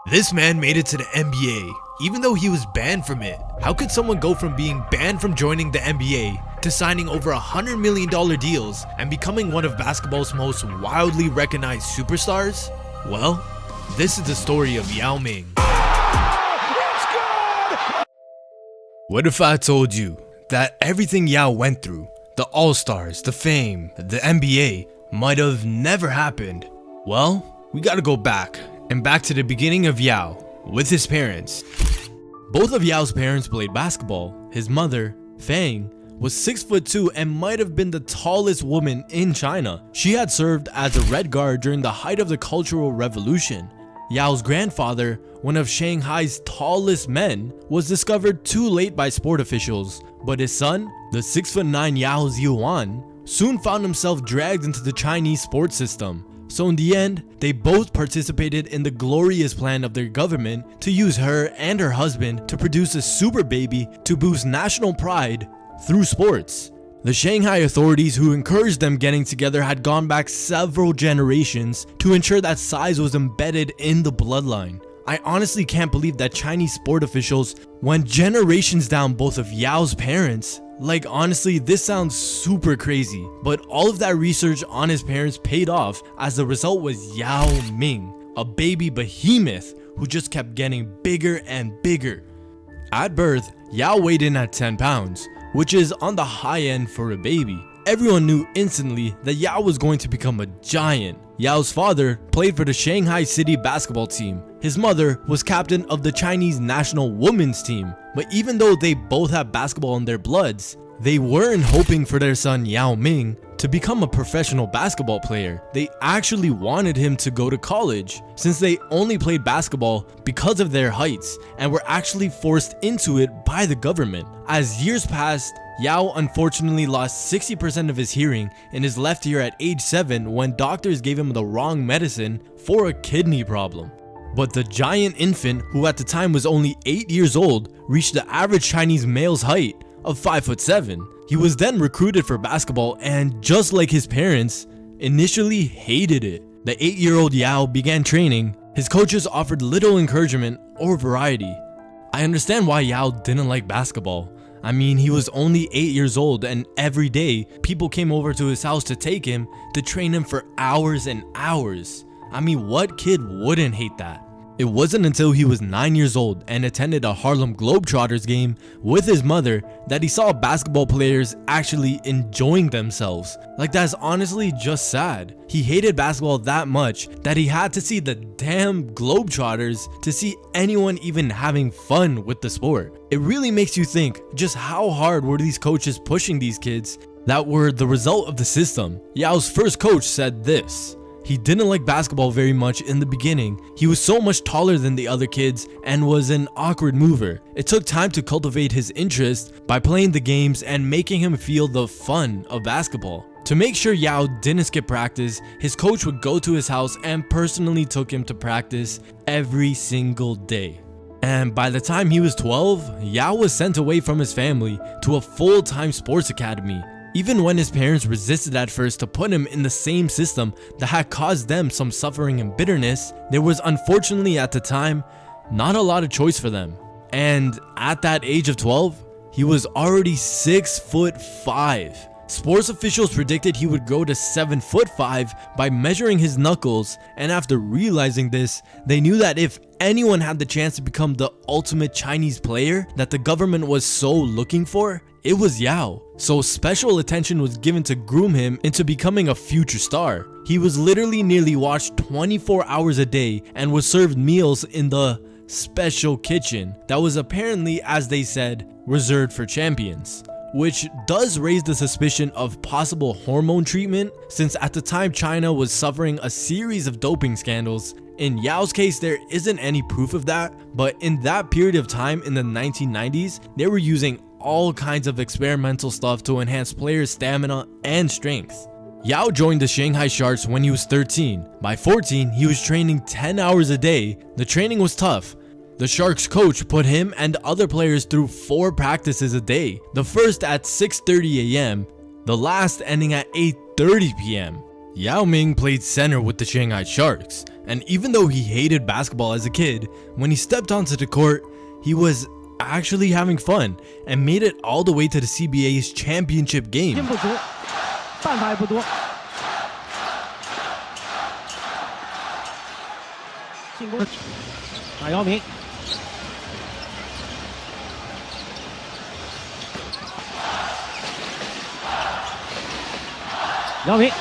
This man made it to the NBA, even though he was banned from it. How could someone go from being banned from joining the NBA to signing over $100 million deals and becoming one of basketball's most wildly recognized superstars? Well, this is the story of Yao Ming. What if I told you that everything Yao went through, the All-Stars, the fame, the NBA, might have never happened? Well, we gotta go back to the beginning of Yao with his parents. Both of Yao's parents played basketball. His mother, Fang, was 6'2" and might have been the tallest woman in China. She had served as a Red Guard during the height of the Cultural Revolution. Yao's grandfather, one of Shanghai's tallest men, was discovered too late by sport officials, but his son, the 6'9" Yao Yuan, soon found himself dragged into the Chinese sports system. So in the end, they both participated in the glorious plan of their government to use her and her husband to produce a super baby to boost national pride through sports. The Shanghai authorities who encouraged them getting together had gone back several generations to ensure that size was embedded in the bloodline. I honestly can't believe that Chinese sport officials went generations down both of Yao's parents. Like, honestly, this sounds super crazy, but all of that research on his parents paid off, as the result was Yao Ming, a baby behemoth who just kept getting bigger and bigger. At birth, Yao weighed in at 10 pounds, which is on the high end for a baby. Everyone knew instantly that Yao was going to become a giant. Yao's father played for the Shanghai City basketball team. His mother was captain of the Chinese national women's team. But even though they both have basketball in their bloods, they weren't hoping for their son Yao Ming to become a professional basketball player. They actually wanted him to go to college, since they only played basketball because of their heights and were actually forced into it by the government. As years passed, Yao unfortunately lost 60% of his hearing in his left ear at age 7 when doctors gave him the wrong medicine for a kidney problem. But the giant infant, who at the time was only 8 years old, reached the average Chinese male's height of 5'7". He was then recruited for basketball and, just like his parents, initially hated it. The 8-year-old Yao began training. His coaches offered little encouragement or variety. I understand why Yao didn't like basketball. I mean, he was only 8 years old, and every day people came over to his house to take him to train him for hours and hours. I mean, what kid wouldn't hate that? It wasn't until he was 9 years old and attended a Harlem Globetrotters game with his mother that he saw basketball players actually enjoying themselves. Like, that's honestly just sad. He hated basketball that much that he had to see the damn Globetrotters to see anyone even having fun with the sport. It really makes you think just how hard were these coaches pushing these kids that were the result of the system. Yao's first coach said this: he didn't like basketball very much in the beginning. He was so much taller than the other kids and was an awkward mover. It took time to cultivate his interest by playing the games and making him feel the fun of basketball. To make sure Yao didn't skip practice, his coach would go to his house and personally took him to practice every single day. And by the time he was 12, Yao was sent away from his family to a full-time sports academy. Even when his parents resisted at first to put him in the same system that had caused them some suffering and bitterness, there was unfortunately at the time not a lot of choice for them. And at that age of 12, he was already 6'5". Sports officials predicted he would grow to 7'5" by measuring his knuckles, and after realizing this, they knew that if anyone had the chance to become the ultimate Chinese player that the government was so looking for, it was Yao. So special attention was given to groom him into becoming a future star. He was literally nearly watched 24 hours a day and was served meals in the special kitchen that was apparently, as they said, reserved for champions. Which does raise the suspicion of possible hormone treatment, since at the time China was suffering a series of doping scandals. In Yao's case, there isn't any proof of that, but in that period of time in the 1990s, they were using all kinds of experimental stuff to enhance players' stamina and strength. Yao joined the Shanghai Sharks when he was 13. By 14, he was training 10 hours a day. The training was tough. The Sharks coach put him and other players through 4 practices a day, the first at 6:30 a.m., the last ending at 8:30 p.m. Yao Ming played center with the Shanghai Sharks, and even though he hated basketball as a kid, when he stepped onto the court, he was actually having fun and made it all the way to the CBA's championship game. 办法也不多。进攻，姚明，姚明，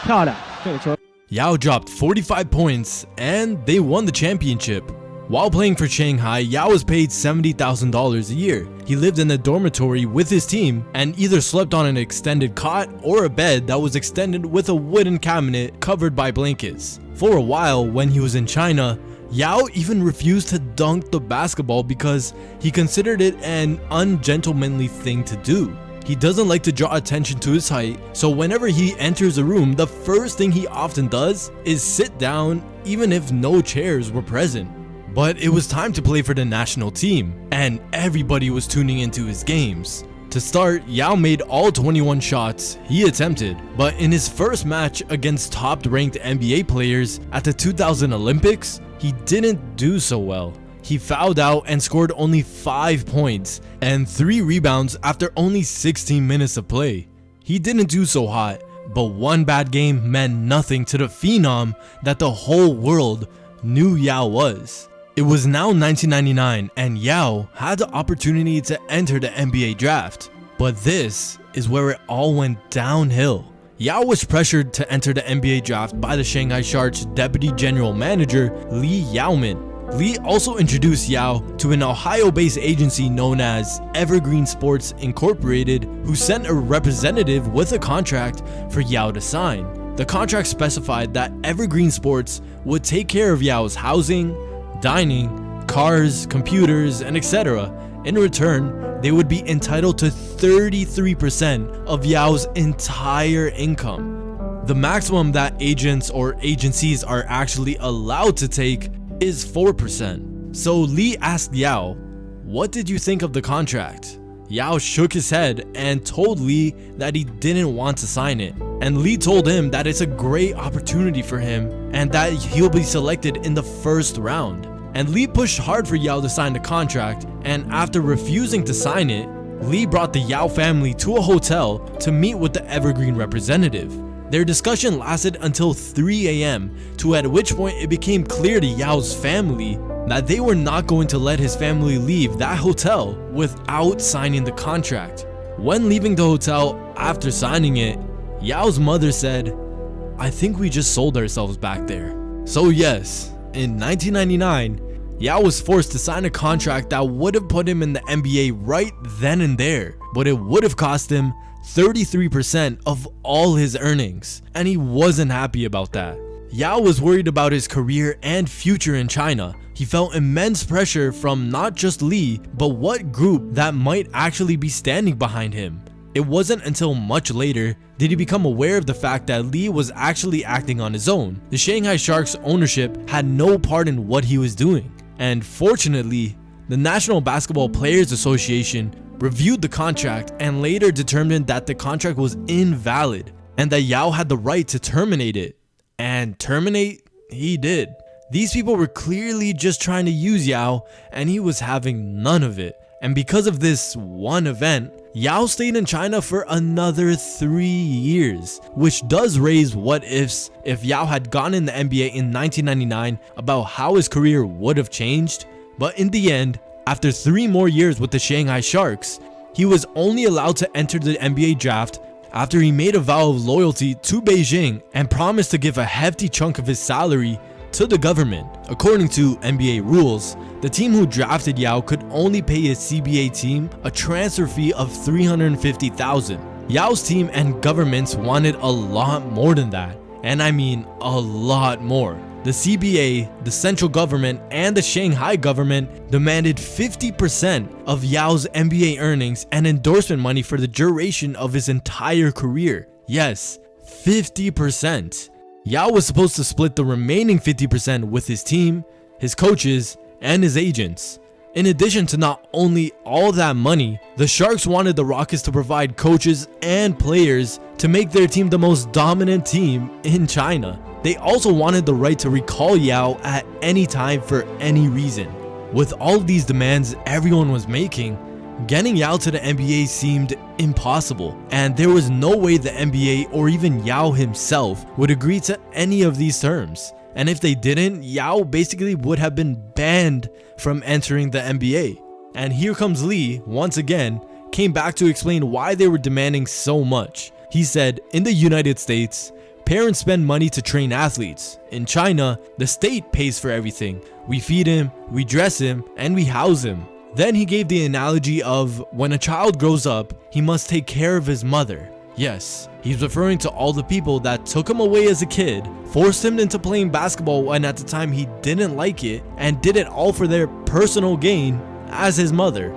漂亮，这个球。Yao dropped 45 points and they won the championship. While playing for Shanghai, Yao was paid $70,000 a year. He lived in a dormitory with his team and either slept on an extended cot or a bed that was extended with a wooden cabinet covered by blankets. For a while, when he was in China, Yao even refused to dunk the basketball because he considered it an ungentlemanly thing to do. He doesn't like to draw attention to his height, so whenever he enters a room, the first thing he often does is sit down even if no chairs were present. But it was time to play for the national team, and everybody was tuning into his games. To start, Yao made all 21 shots he attempted, but in his first match against top-ranked NBA players at the 2000 Olympics, he didn't do so well. He fouled out and scored only 5 points and 3 rebounds after only 16 minutes of play. He didn't do so hot, but one bad game meant nothing to the phenom that the whole world knew Yao was. It was now 1999 and Yao had the opportunity to enter the NBA draft. But this is where it all went downhill. Yao was pressured to enter the NBA draft by the Shanghai Sharks deputy general manager Yao Ming. Lee also introduced Yao to an Ohio-based agency known as Evergreen Sports Incorporated, who sent a representative with a contract for Yao to sign. The contract specified that Evergreen Sports would take care of Yao's housing, dining, cars, computers, and etc. In return, they would be entitled to 33% of Yao's entire income. The maximum that agents or agencies are actually allowed to take is 4%. So Lee asked Yao, "What did you think of the contract?" Yao shook his head and told Lee that he didn't want to sign it. And Lee told him that it's a great opportunity for him and that he'll be selected in the first round. And Lee pushed hard for Yao to sign the contract, and after refusing to sign it, Lee brought the Yao family to a hotel to meet with the Evergreen representative. Their discussion lasted until 3 a.m. at which point it became clear to Yao's family that they were not going to let his family leave that hotel without signing the contract. When leaving the hotel after signing it, Yao's mother said, "I think we just sold ourselves back there." So yes, in 1999, Yao was forced to sign a contract that would have put him in the NBA right then and there, but it would have cost him 33% of all his earnings, and he wasn't happy about that. Yao was worried about his career and future in China. He felt immense pressure from not just Lee, but what group that might actually be standing behind him. It wasn't until much later did he become aware of the fact that Lee was actually acting on his own. The Shanghai Sharks ownership had no part in what he was doing. And fortunately, the National Basketball Players Association reviewed the contract and later determined that the contract was invalid and that Yao had the right to terminate it. And terminate he did. These people were clearly just trying to use Yao, and he was having none of it. And because of this one event, Yao stayed in China for another 3 years, which does raise what ifs if Yao had gone in the NBA in 1999 about how his career would have changed. But in the end, after 3 more years with the Shanghai Sharks, he was only allowed to enter the NBA draft after he made a vow of loyalty to Beijing and promised to give a hefty chunk of his salary to the government. According to NBA rules, the team who drafted Yao could only pay his CBA team a transfer fee of $350,000. Yao's team and governments wanted a lot more than that, and I mean a lot more. The CBA, the central government, and the Shanghai government demanded 50% of Yao's NBA earnings and endorsement money for the duration of his entire career. Yes, 50%. Yao was supposed to split the remaining 50% with his team, his coaches, and his agents. In addition to not only all that money, the Sharks wanted the Rockets to provide coaches and players to make their team the most dominant team in China. They also wanted the right to recall Yao at any time for any reason. With all of these demands everyone was making, getting Yao to the NBA seemed impossible, and there was no way the NBA or even Yao himself would agree to any of these terms. And if they didn't, Yao basically would have been banned from entering the NBA. And here comes Lee, once again, came back to explain why they were demanding so much. He said, in the United States, parents spend money to train athletes. In China, the state pays for everything. We feed him, we dress him, and we house him. Then he gave the analogy of when a child grows up, he must take care of his mother. Yes, he's referring to all the people that took him away as a kid, forced him into playing basketball when at the time he didn't like it, and did it all for their personal gain as his mother.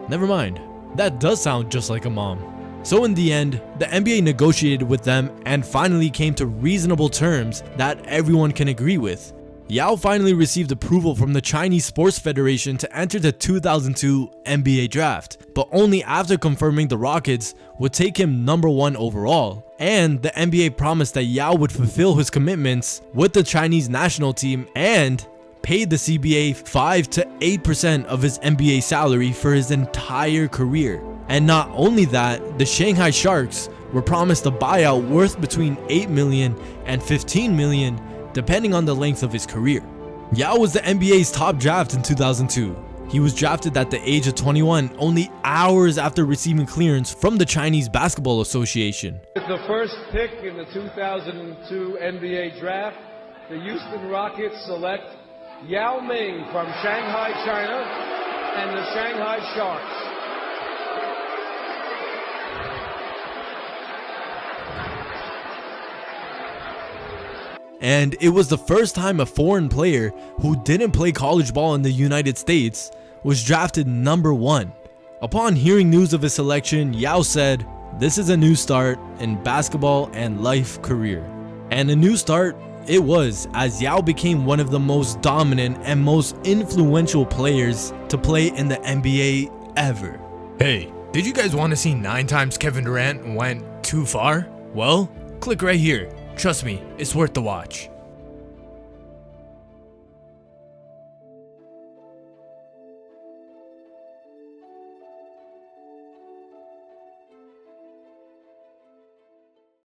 Never mind, that does sound just like a mom. So in the end, the NBA negotiated with them and finally came to reasonable terms that everyone can agree with. Yao finally received approval from the Chinese Sports Federation to enter the 2002 NBA draft, but only after confirming the Rockets would take him #1 overall, and the NBA promised that Yao would fulfill his commitments with the Chinese national team and paid the CBA 5 to 8% of his NBA salary for his entire career. And not only that, the Shanghai Sharks were promised a buyout worth between $8 million and $15 million depending on the length of his career. Yao was the NBA's top draft in 2002. He was drafted at the age of 21, only hours after receiving clearance from the Chinese Basketball Association. With the first pick in the 2002 NBA draft, the Houston Rockets select Yao Ming from Shanghai, China, and the Shanghai Sharks. And it was the first time a foreign player who didn't play college ball in the United States was drafted #1. Upon hearing news of his selection, Yao said, "This is a new start in basketball and life career." And a new start it was, as Yao became one of the most dominant and most influential players to play in the NBA ever. Hey, did you guys want to see 9 times Kevin Durant went too far? Well, click right here. Trust me, it's worth the watch.